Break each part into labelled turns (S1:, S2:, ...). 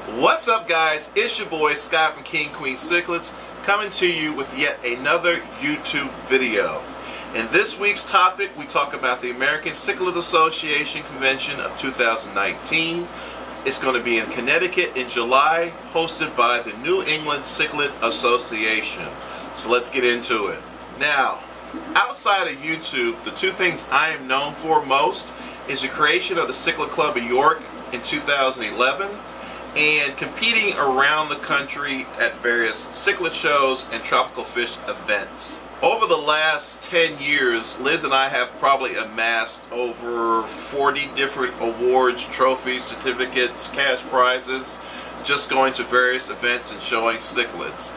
S1: What's up, guys? It's your boy Scott from King Queen Cichlids, coming to you with yet another YouTube video. In this week's topic, we talk about the American Cichlid Association Convention of 2019. It's going to be in Connecticut in July, hosted by the New England Cichlid Association. So let's get into it. Now, outside of YouTube, the two things I am known for most is the creation of the Cichlid Club of York in 2011 and competing around the country at various cichlid shows and tropical fish events. Over the last 10 years, Liz and I have probably amassed over 40 different awards, trophies, certificates, cash prizes, just going to various events and showing cichlids.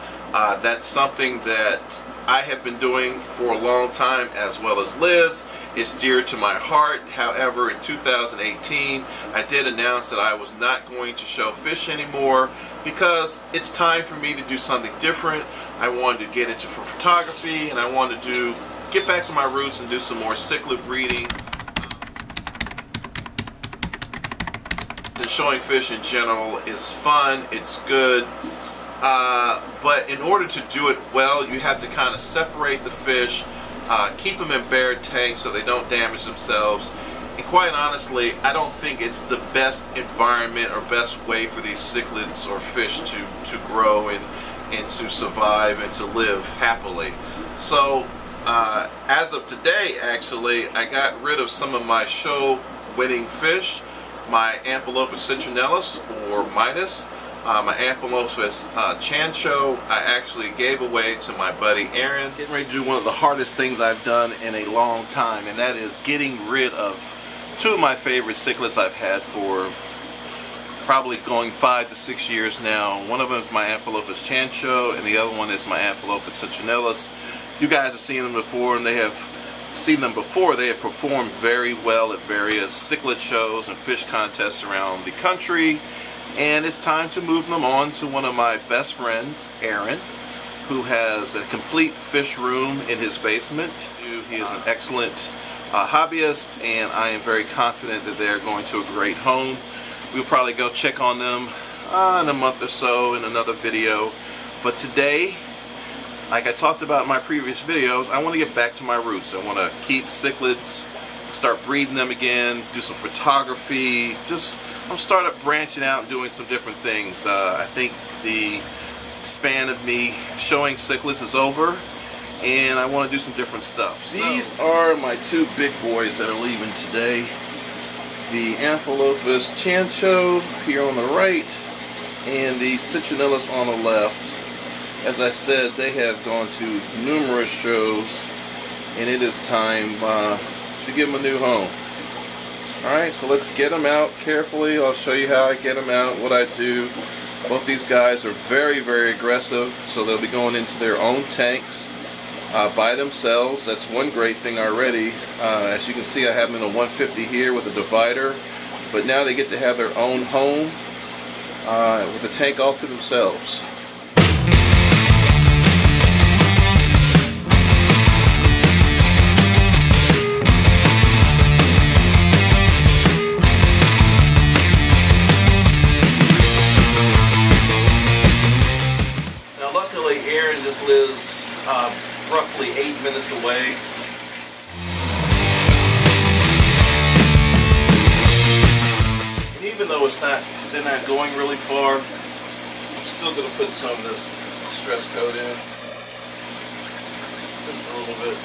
S1: That's something that I have been doing for a long time, as well as Liz. It's dear to my heart. However, in 2018, I did announce that I was not going to show fish anymore because it's time for me to do something different. I wanted to get into photography, and I wanted to get back to my roots and do some more cichlid breeding. And showing fish in general is fun, it's good. But in order to do it well, you have to kind of separate the fish, keep them in bare tanks so they don't damage themselves. And quite honestly, I don't think it's the best environment or best way for these cichlids or fish to grow and to survive and to live happily. So as of today, actually, I got rid of some of my show-winning fish, my Amphilophus citronellus or Midas. My Amphilophus chancho, I actually gave away to my buddy Aaron. Getting ready to do one of the hardest things I've done in a long time, and that is getting rid of two of my favorite cichlids I've had for probably going 5 to 6 years now. One of them is my Amphilophus chancho, and the other one is my Amphilophus citronellus. You guys have seen them before, and they have performed very well at various cichlid shows and fish contests around the country. And it's time to move them on to one of my best friends, Aaron, who has a complete fish room in his basement. He is an excellent hobbyist, and I am very confident that they're going to a great home. We'll probably go check on them in a month or so in another video. But today, like I talked about in my previous videos, I want to get back to my roots. I want to keep cichlids, start breeding them again, do some photography, I'm starting branching out and doing some different things. I think the span of me showing cichlids is over, and I want to do some different stuff. These are my two big boys that are leaving today. The Amphilophus chancho here on the right, and the citronellus on the left. As I said, they have gone to numerous shows, and it is time to give them a new home. Alright, so let's get them out carefully. I'll show you how I get them out, what I do. Both these guys are very, very aggressive, so they'll be going into their own tanks by themselves. That's one great thing already. As you can see, I have them in a 150 here with a divider, but now they get to have their own home with the tank all to themselves. Lives roughly 8 minutes away. And even though they're not going really far, I'm still going to put some of this stress coat in, just a little bit.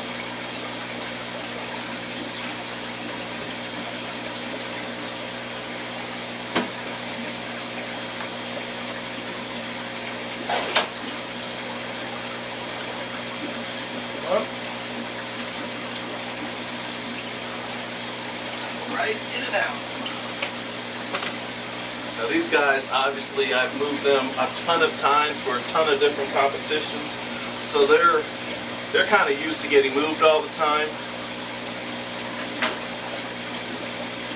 S1: Right in and out. Now these guys, obviously I've moved them a ton of times for a ton of different competitions, so they're kind of used to getting moved all the time.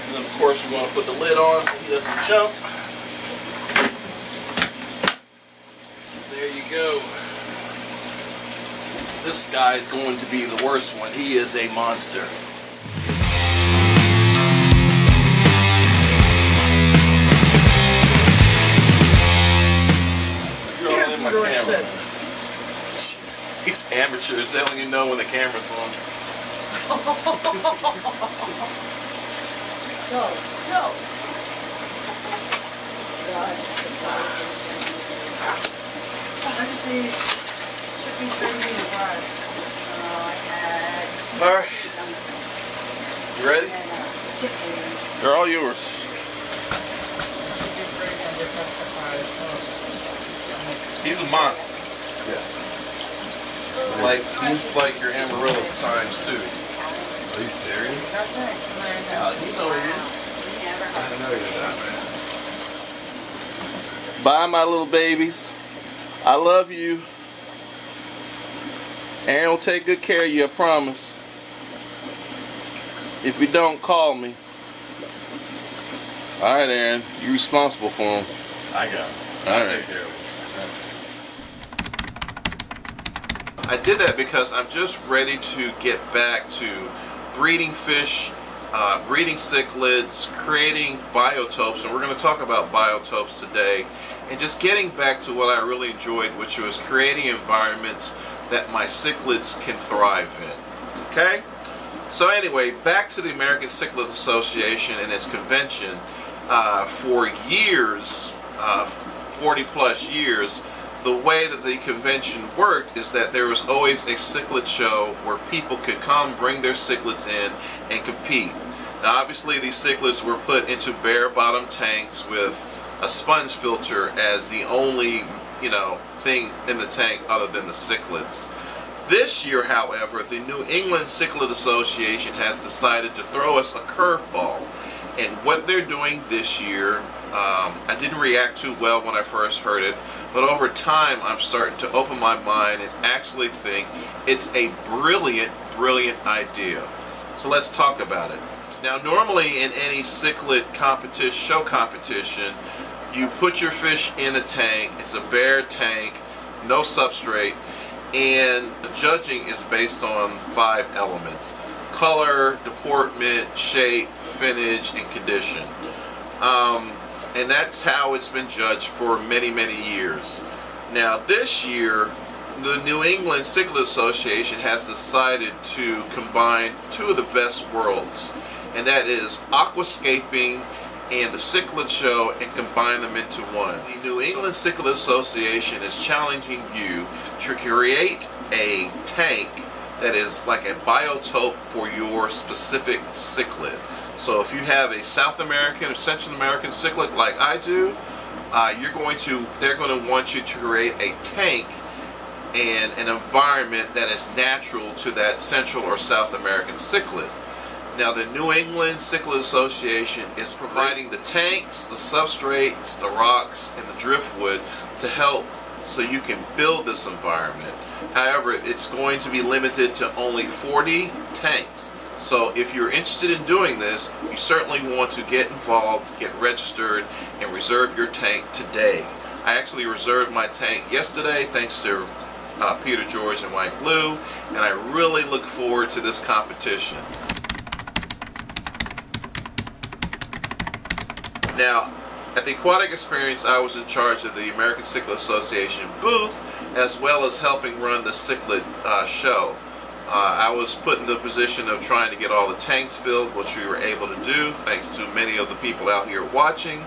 S1: And then of course we want to put the lid on so he doesn't jump. There you go. This guy is going to be the worst one. He is a monster. Amateurs, they don't even know when the camera's on.
S2: Go, go. Let me see. Chicken gravy and fries. I had.
S1: Alright. You ready?
S2: And chicken.
S1: They're all yours. He's a monster. Yeah. Like, he's like your Amarillo times 2.
S3: Are you serious?
S1: You know he is.
S3: I didn't know you did that, man.
S1: Bye, my little babies. I love you. Aaron will take good care of you, I promise. If you don't, call me. Alright, Aaron. You're responsible for him.
S3: I got it.
S1: Alright.
S3: Take care of it.
S1: I did that because I'm just ready to get back to breeding fish, breeding cichlids, creating biotopes, and we're going to talk about biotopes today, and just getting back to what I really enjoyed, which was creating environments that my cichlids can thrive in. Okay? So anyway, back to the American Cichlid Association and its convention. For years, 40 plus years, the way that the convention worked is that there was always a cichlid show where people could come, bring their cichlids in, and compete. Now obviously these cichlids were put into bare bottom tanks with a sponge filter as the only, thing in the tank other than the cichlids. This year, however, the New England Cichlid Association has decided to throw us a curveball. And what they're doing this year, I didn't react too well when I first heard it, but over time I'm starting to open my mind and actually think it's a brilliant, brilliant idea. So let's talk about it. Now normally in any cichlid competition, show competition, you put your fish in a tank, it's a bare tank, no substrate, and the judging is based on 5 elements: color, deportment, shape, finish, and condition. And that's how it's been judged for many, many years. Now this year, the New England Cichlid Association has decided to combine 2 of the best worlds, and that is aquascaping and the cichlid show, and combine them into one. The New England Cichlid Association is challenging you to create a tank that is like a biotope for your specific cichlid. So if you have a South American or Central American cichlid like I do, they're going to want you to create a tank and an environment that is natural to that Central or South American cichlid. Now the New England Cichlid Association is providing the tanks, the substrates, the rocks, and the driftwood to help so you can build this environment. However, it's going to be limited to only 40 tanks. So if you're interested in doing this, you certainly want to get involved, get registered, and reserve your tank today. I actually reserved my tank yesterday thanks to Peter George and White Blue, and I really look forward to this competition. Now, at the Aquatic Experience, I was in charge of the American Cichlid Association booth, as well as helping run the cichlid show. I was put in the position of trying to get all the tanks filled, which we were able to do, thanks to many of the people out here watching.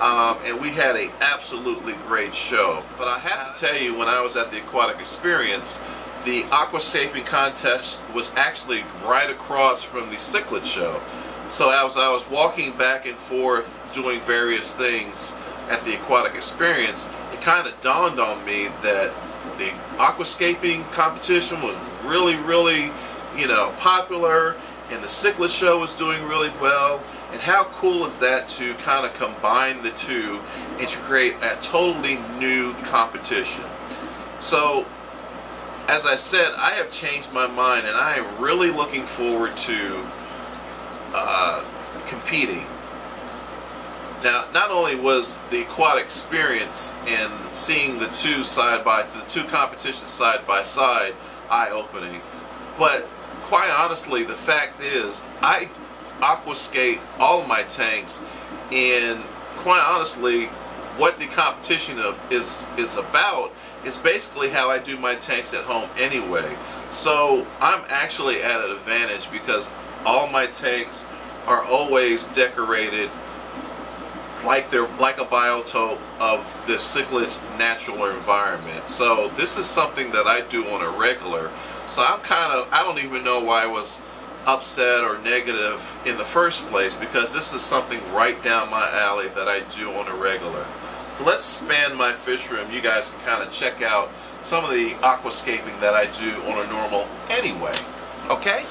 S1: And we had an absolutely great show. But I have to tell you, when I was at the Aquatic Experience, the aquascaping contest was actually right across from the cichlid show. So as I was walking back and forth doing various things at the Aquatic Experience, it kind of dawned on me that the aquascaping competition was really, really, popular, and the cichlid show was doing really well. And how cool is that to kind of combine the two and to create a totally new competition? So, as I said, I have changed my mind, and I am really looking forward to competing. Now, not only was the Aquatic Experience and seeing the two competitions side by side eye-opening, but quite honestly, the fact is, I aquascape all of my tanks, and quite honestly, what the competition is about It's basically how I do my tanks at home anyway. So I'm actually at an advantage because all my tanks are always decorated like they're like a biotope of the Cichlid's natural environment. So this is something that I do on a regular. So I don't even know why I was upset or negative in the first place, because this is something right down my alley that I do on a regular. So let's span my fish room. You guys can kind of check out some of the aquascaping that I do on a normal anyway. Okay?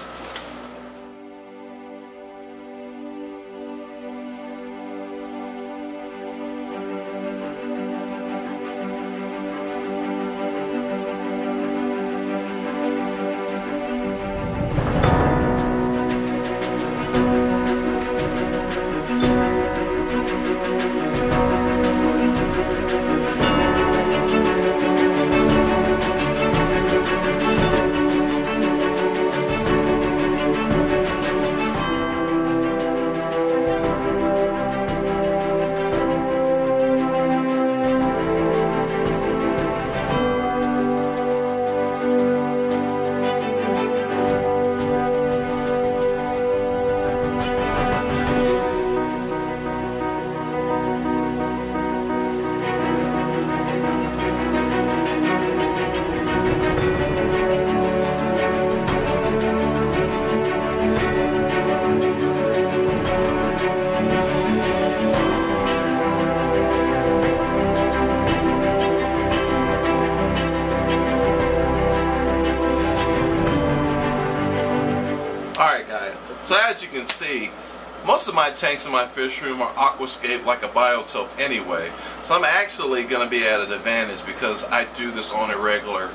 S1: So as you can see, most of my tanks in my fish room are aquascaped like a biotope anyway. So I'm actually going to be at an advantage because I do this on a regular.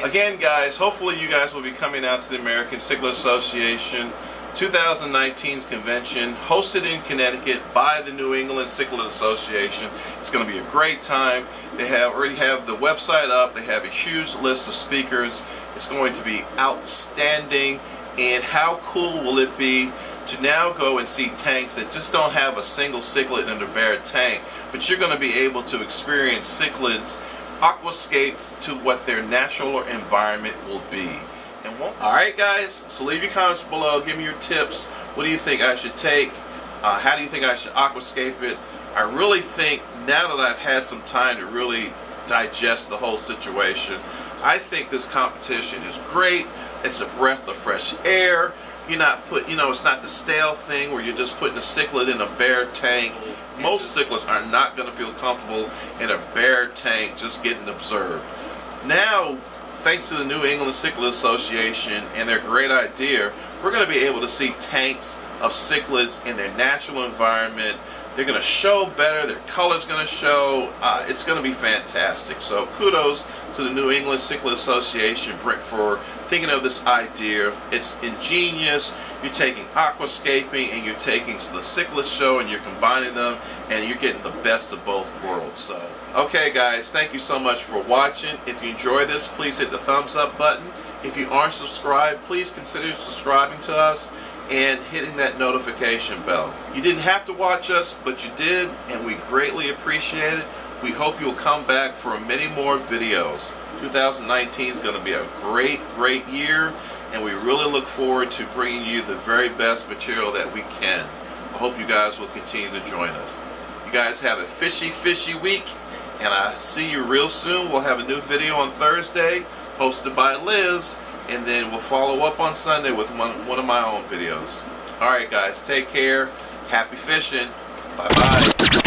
S1: Again guys, hopefully you guys will be coming out to the American Cichlid Association 2019's convention, hosted in Connecticut by the New England Cichlid Association. It's going to be a great time. They already have the website up. They have a huge list of speakers. It's going to be outstanding. And how cool will it be to now go and see tanks that just don't have a single cichlid in their bare tank, but you're going to be able to experience cichlids aquascaped to what their natural environment will be. Alright guys, so leave your comments below, give me your tips. What do you think I should take? How do you think I should aquascape it? I really think, now that I've had some time to really digest the whole situation, I think this competition is great. It's a breath of fresh air. You're not it's not the stale thing where you're just putting a cichlid in a bare tank. Most cichlids are not going to feel comfortable in a bare tank just getting observed. Now, thanks to the New England Cichlid Association and their great idea, we're going to be able to see tanks of cichlids in their natural environment. They're going to show better, their color's going to show, it's going to be fantastic. So kudos to the New England Cichlid Association for thinking of this idea. It's ingenious. You're taking aquascaping and you're taking the cichlid show and you're combining them and you're getting the best of both worlds. So, okay guys, thank you so much for watching. If you enjoyed this, please hit the thumbs up button. If you aren't subscribed, please consider subscribing to us and hitting that notification bell. You didn't have to watch us, but you did, and we greatly appreciate it. We hope you'll come back for many more videos. 2019 is going to be a great year, and we really look forward to bringing you the very best material that we can. I hope you guys will continue to join us. You guys have a fishy week, and I'll see you real soon. We'll have a new video on Thursday, hosted by Liz, and then we'll follow up on Sunday with one of my own videos. Alright guys, take care. Happy fishing. Bye-bye.